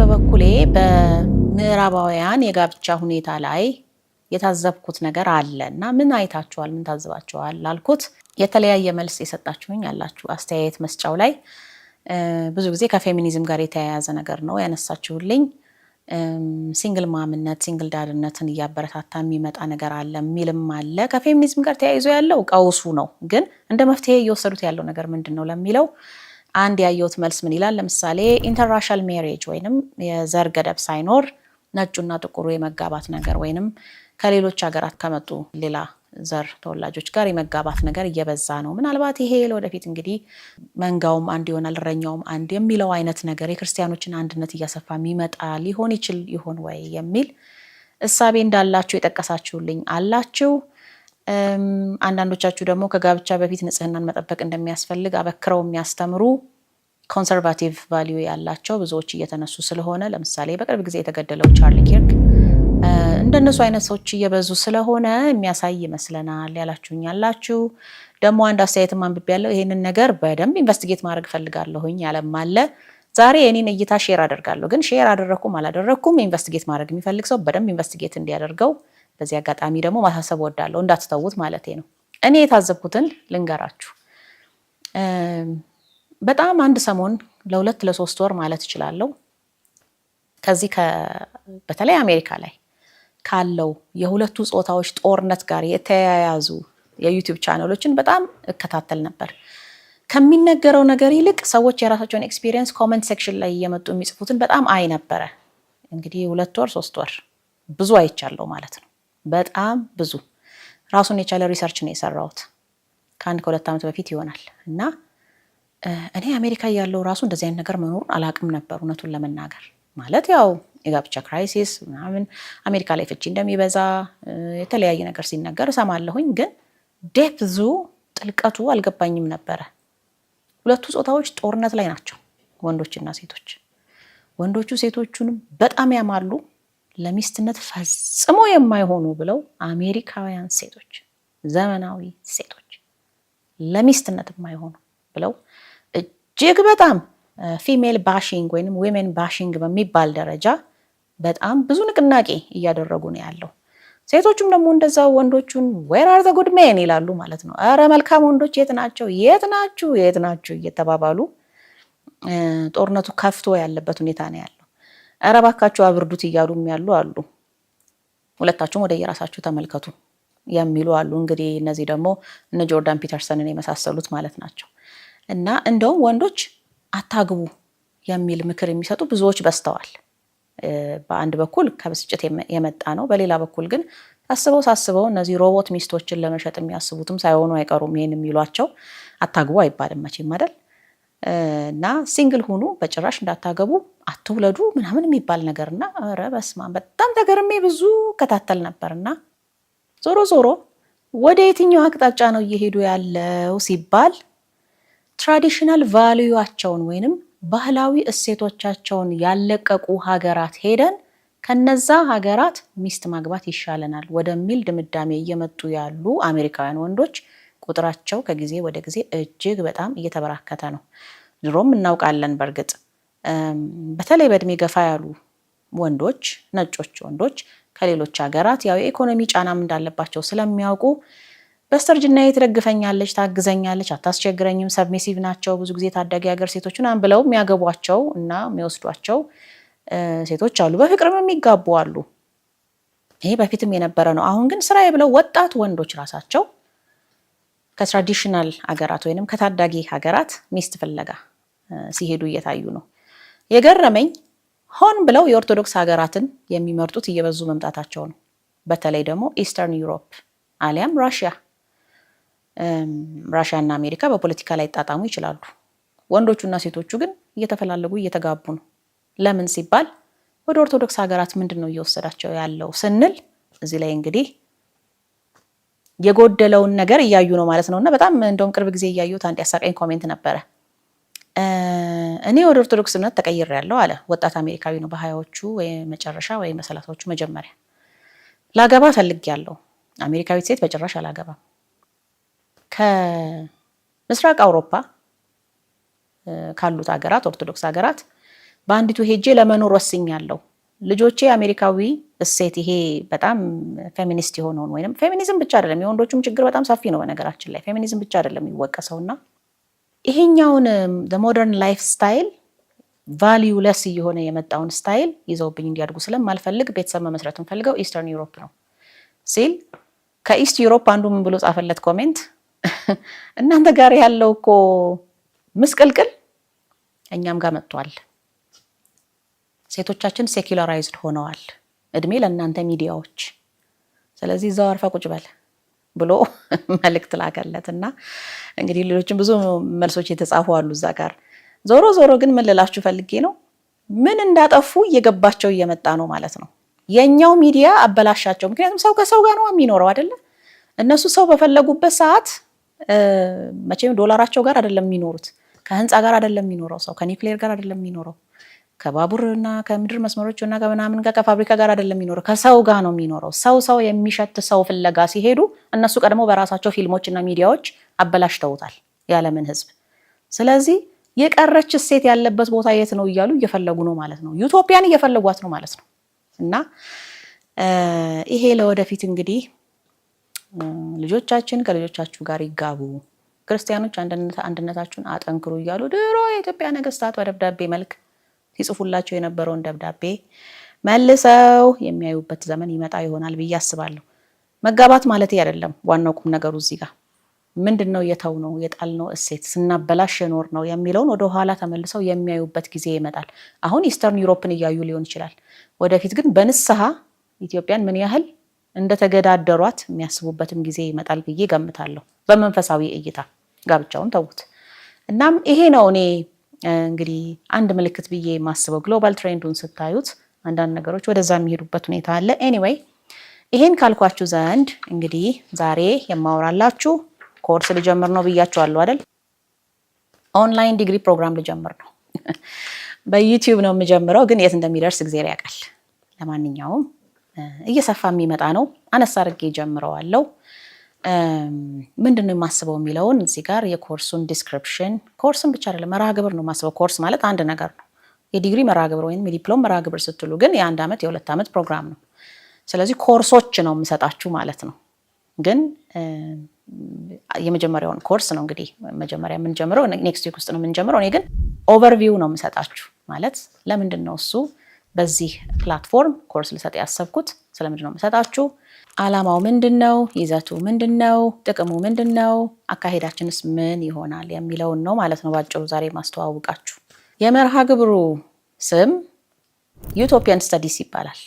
በበኩሌ በምዕራባውያን የጋብቻ ሁኔታ ላይ የታዘብኩት ነገር አለና ምን አይታችኋል ምን ታዝባችኋል ላልኩት የተለያየ መልስ የሰጣችሁኝ ያላችሁ አስተያየት መስጫው ላይ ብዙ ጊዜ ከፌሚኒዝም ጋር የተያያዘ ነገር ነው ያነሳችሁልኝ ሲንግል ማምነት ሲንግል ዳድነትን እያበረታታ የሚመጣ ነገር አለ የሚልም አለ ከፌሚኒዝም ጋር ተያይዞ ያለው ቀውሱ ነው ግን እንደ መፍትሄ እየወሰዱት ያለው ነገር ምንድነው ለሚለው አንድ ያየሁት መልስ ምን ይላል ለምሳሌ ኢንተርራሻል ሜሪጅ ወይንም የዘር ገደብ ሳይኖር ነጩና ጥቁሩ የመጋባት ነገር ወይንም ከሌሎች ሀገራት ከመጡ ሌላ ዘር ተወላጆች ጋር የመጋባት ነገር እየበዛ ነው ምናልባት ይሄ ለወደፊት እንግዲህ መንጋውም አንድ ይሆናል እረኛውም አንድ የሚለው አይነት ነገር የክርስቲያኖችን አንድነት እያሰፋ የሚመጣ ሊሆን ይችል ይሆን ወይ የሚል እሳቤ እንዳላችሁ የጠቀሳችሁልኝ አላችሁ አንዳንዶቻችሁ ደግሞ ከጋብቻ በፊት ንጽህናን መጠበቅ እንደሚያስፈልግ አበክረው የሚያስተምሩ ኮንሰርቫቲቭ ቫልዩ ያላቸው ብዙዎች እየተነሱ ስለሆነ ለምሳሌ በቅርብ ጊዜ የተገደለው ቻርሊ ኪርክ እንደነሱ አይነት ሰዎች እየበዙ ስለሆነ የሚያሳይ ይመስለናል ያላችሁኝ ያላችሁ ደግሞ አንድ አስተያየትም አንብቤያለሁ ይሄንን ነገር በደንብ ኢንቨስቲጌት ማድረግ ፈልጋለሁኝ ያለም አለ ዛሬ የኔን እይታ ሼር አደርጋለሁ ግን ሼር አደረኩም አላደረኩም ኢንቨስቲጌት ማድረግ የሚፈልግ ሰው በደንብ ኢንቨስቲጌት እንዲያደርገው በዚህ አጋጣሚ ደግሞ ማሳሰብ ወዳለሁ እንዳትተውት ማለቴ ነው እኔ የታዘብኩትን ልንገራችሁ በጣም አንድ ሰሞን ለሁለት ለሶስት ወር ማለት እችላለሁ ከዚህ በተለይ አሜሪካ ላይ ካለው የሁለቱ ጾታዎች ጦርነት ጋር የተያያዙ የዩቲዩብ ቻናሎችን በጣም እከታተል ነበር ከሚነገረው ነገር ይልቅ ሰዎች የራሳቸውን ኤክስፒሪየንስ ኮሜንት ሴክሽን ላይ እየመጡ የሚጽፉትን በጣም አይ ነበረ እንግዲህ 2 ወር 3 ወር ብዙ አይቻለሁ ማለት ነው በጣም ብዙ ራሱን የቻለ ሪሰርች ነው የሰራሁት ከ1-2 ዓመት በፊት ይሆናል እና እኔ አሜሪካ ያለው ራሱ እንደዚህ አይነት ነገር መኖሩን አላቅም ነበር እውነቱን ለመናገር ማለት ያው የጋብቻ ክራይሲስ ምናምን አሜሪካ ላይ ፍቺ እንደሚበዛ የተለያየ ነገር ሲነገር ሰማለሁኝ ግን ዴፕዙ ጥልቀቱ አልገባኝም ነበረ ሁለቱ ጾታዎች ጦርነት ላይ ናቸው ወንዶችና ሴቶች ወንዶቹ ሴቶቹንም በጣም ያማሉ ለሚስትነት ፈጽሞ የማይሆኑ ብለው አሜሪካውያን ሴቶች ዘመናዊ ሴቶች ለሚስትነት የማይሆኑ ብለው እጅግ በጣም ፊሜል ባሺንግ ወይንም ዊሜን ባሺንግ በሚባል ደረጃ በጣም ብዙ ንቅናቄ እያደረጉ ነው ያለው ሴቶቹም ደግሞ እንደዛው ወንዶቹን where are the good men ይላሉ ማለት ነው አረ መልካም ወንዶች የት ናቸው የት ናችሁ እየተባባሉ ጦርነቱ ከፍቶ ያለበት ሁኔታ ነው ያለው አረ ባካችሁ አብርዱት እያሉም ያሉ አሉ ሁለታችሁም ወደ የራሳችሁ ተመልከቱ የሚሉ አሉ እንግዲህ እነዚህ ደግሞ እነ ጆርዳን ፒተርሰንን የመሳሰሉት ማለት ናቸው እና እንደውም ወንዶች አታግቡ የሚል ምክር የሚሰጡ ብዙዎች በስተዋል በአንድ በኩል ከብስጭት የመጣ ነው በሌላ በኩል ግን ሳስበው እነዚህ ሮቦት ሚስቶችን ለመሸጥ የሚያስቡትም ሳይሆኑ አይቀሩም ይሄን የሚሏቸው አታግቡ አይባልም መቼም አይደል እና ሲንግል ሁኑ በጭራሽ እንዳታገቡ አትውለዱ ምናምን የሚባል ነገርና አረ በስማ በጣም ተገርሜ ብዙ ከታተል ነበርና ዞሮ ወደ የትኛው አቅጣጫ ነው እየሄዱ ያለው ሲባል ትራዲሽናል ቫልዩአቸውን ወይንም ባህላዊ እሴቶቻቸውን ያለቀቁ ሀገራት ሄደን ከነዛ ሀገራት ሚስት ማግባት ይሻለናል ወደሚል ድምዳሜ እየመጡ ያሉ አሜሪካውያን ወንዶች ቁጥራቸው ከጊዜ ወደ ጊዜ እጅግ በጣም እየተበራከተ ነው ድሮም እናውቃለን በርግጥ በተለይ በእድሜ ገፋ ያሉ ወንዶች ነጮች ወንዶች ከሌሎች ሀገራት ያው የኢኮኖሚ ጫናም እንዳለባቸው ስለሚያውቁ በስተርጅና ትደግፈኛለች ታግዘኛለች አታስቸግረኝም ሰብሚሲቭ ናቸው ብዙ ጊዜ ታዳጊ ሀገር ሴቶችን አንብለው የሚያገቧቸው እና የሚወስዷቸው ሴቶች አሉ በፍቅርም የሚጋቡ አሉ ይሄ በፊትም የነበረ ነው አሁን ግን ስራዬ ብለው ወጣት ወንዶች ራሳቸው ከትራዲሽናል ሀገራት ወይንም ከታዳጊ ሀገራት ሚስት ፍለጋ ሲሄዱ እየታዩ ነው የገረመኝ ሆን ብለው የኦርቶዶክስ ሀገራትን የሚመርጡት እየበዙ መምጣታቸው ነው በተለይ ደግሞ ኢስተርን ዩሮፕ አሊያም ራሽያ እና አሜሪካ በፖለቲካ ላይ ጣጣሙ ይችላሉ ወንዶቹና ሴቶቹ ግን እየተፈላለጉ እየተጋቡ ነው ለምን ሲባል ወደ ኦርቶዶክስ ሀገራት ምንድነው እየወሰዳቸው ያለው ስንል እዚህ ላይ እንግዲህ የጎደለውን ነገር እያዩ ነው ማለት ነውና በጣም እንደውም ቅርብ ጊዜ እያዩት አንድ ያሳቀኝ ኮሜንት ነበረ እኔ ወደ ኦርቶዶክስ እምነት ተቀይሬያለሁ አለ ወጣት አሜሪካዊ ነው በ20ዎቹ ወይ መጨረሻ ወይ በ30ዎቹ መጀመሪያ ላገባ ፈልጌያለሁ አሜሪካዊት ሴት በጭራሽ አላገባም ከምስራቅ አውሮፓ ካሉት ሀገራት ኦርቶዶክስ ሀገራት በአንዲቱ ሄጄ ለመኖር ወስኛለሁ። ልጆቼ አሜሪካዊ እሴት ይሄ በጣም ፌሚኒስት የሆነውን ወይም ፌሚኒዝም ብቻ አይደለም የወንዶቹም ችግር በጣም ሰፊ ነው በነገራችን ላይ ፌሚኒዝም ብቻ አይደለም የሚወቀሰውና ይሄኛውን ሞደርን ላይፍ ስታይል ቫልዩ ለስ እየሆነ የመጣውን ስታይል ይዘውብኝ እንዲያድጉ ስለማልፈልግ ቤተሰብ መመስረትን ፈልገው ኢስተርን ዩሮፕ ነው ሲል ከኢስት ዩሮፕ አንዱ ምን ብሎ ጻፈለት ኮሜንት እናንተ ጋር ያለው እኮ ምስቅልቅል እኛም ጋር መጥቷል። ሴቶቻችን ሴኩላራይዝድ ሆነዋል። እድሜ ለእናንተ ሚዲያዎች፣ ስለዚህ እዛው አርፈ ቁጭ በል ብሎ መልእክት ላከለትና እንግዲህ ሌሎችም ብዙ መልሶች የተጻፉ አሉ እዛ ጋር። ዞሮ ዞሮ ግን ምን ልላችሁ ፈልጌ ነው ምን እንዳጠፉ እየገባቸው እየመጣ ነው ማለት ነው። የኛው ሚዲያ አበላሻቸው። ምክንያቱም ሰው ከሰው ጋር ነው የሚኖረው አይደለ? እነሱ ሰው በፈለጉበት ሰዓት መቼም ዶላራቸው ጋር አይደለም የሚኖሩት፣ ከህንፃ ጋር አይደለም የሚኖረው ሰው፣ ከኒውክሌር ጋር አይደለም የሚኖረው፣ ከባቡርና ከምድር መስመሮችና ከመናምን ጋር ከፋብሪካ ጋር አይደለም የሚኖረው፣ ከሰው ጋር ነው የሚኖረው። ሰው የሚሸት ሰው ፍለጋ ሲሄዱ እነሱ ቀድሞ በራሳቸው ፊልሞችና ሚዲያዎች አበላሽተውታል የዓለምን ህዝብ። ስለዚህ የቀረች እሴት ያለበት ቦታ የት ነው እያሉ እየፈለጉ ነው ማለት ነው። ዩቶፒያን እየፈለጓት ነው ማለት ነው። እና ይሄ ለወደፊት እንግዲህ ልጆቻችን ከልጆቻችሁ ጋር ይጋቡ፣ ክርስቲያኖች አንድነታችሁን አጠንክሩ እያሉ ድሮ የኢትዮጵያ ነገስታት በደብዳቤ መልክ ሲጽፉላቸው የነበረውን ደብዳቤ መልሰው የሚያዩበት ዘመን ይመጣ ይሆናል ብዬ አስባለሁ። መጋባት ማለት አይደለም ዋናው ቁም ነገሩ እዚህ ጋር ምንድነው የተው ነው የጣልነው እሴት ስናበላሽ የኖር ነው የሚለውን ወደ ኋላ ተመልሰው የሚያዩበት ጊዜ ይመጣል። አሁን ኢስተርን ዩሮፕን እያዩ ሊሆን ይችላል። ወደፊት ግን በንስሐ ኢትዮጵያን ምን ያህል እንደተገዳደሯት የሚያስቡበትም ጊዜ ይመጣል ብዬ ገምታለሁ። በመንፈሳዊ እይታ ጋብቻውን ተውት። እናም ይሄ ነው እኔ እንግዲህ አንድ ምልክት ብዬ የማስበው። ግሎባል ትሬንዱን ስታዩት አንዳንድ ነገሮች ወደዛ የሚሄዱበት ሁኔታ አለ። ኤኒዌይ ይሄን ካልኳችሁ ዘንድ እንግዲህ ዛሬ የማወራላችሁ ኮርስ ልጀምር ነው ብያችኋለሁ አይደል? ኦንላይን ዲግሪ ፕሮግራም ልጀምር ነው። በዩቲዩብ ነው የምጀምረው፣ ግን የት እንደሚደርስ እግዚአብሔር ያውቃል። ለማንኛውም እየሰፋ የሚመጣ ነው። አነሳ አድርጌ ጀምረዋለሁ። ምንድነው የማስበው የሚለውን እዚህ ጋር የኮርሱን ዲስክሪፕሽን፣ ኮርስን ብቻ አይደለም መርሃ ግብር ነው የማስበው። ኮርስ ማለት አንድ ነገር ነው። የዲግሪ መርሃ ግብር ወይም የዲፕሎም መርሃ ግብር ስትሉ ግን የ1 ዓመት የ2 ዓመት ፕሮግራም ነው። ስለዚህ ኮርሶች ነው የምሰጣችሁ ማለት ነው። ግን የመጀመሪያውን ኮርስ ነው እንግዲህ መጀመሪያ የምንጀምረው ኔክስት ዊክ ውስጥ ነው የምንጀምረው። እኔ ግን ኦቨርቪው ነው የምሰጣችሁ ማለት ለምንድን ነው እሱ በዚህ ፕላትፎርም ኮርስ ልሰጥ ያሰብኩት፣ ስለምንድን ነው የምሰጣችሁ፣ አላማው ምንድነው፣ ይዘቱ ምንድነው፣ ጥቅሙ ምንድነው፣ አካሄዳችንስ ምን ይሆናል የሚለውን ነው ማለት ነው ባጭሩ ዛሬ ማስተዋወቃችሁ። የመርሃ ግብሩ ስም ዩቶፒያን ስተዲስ ይባላል።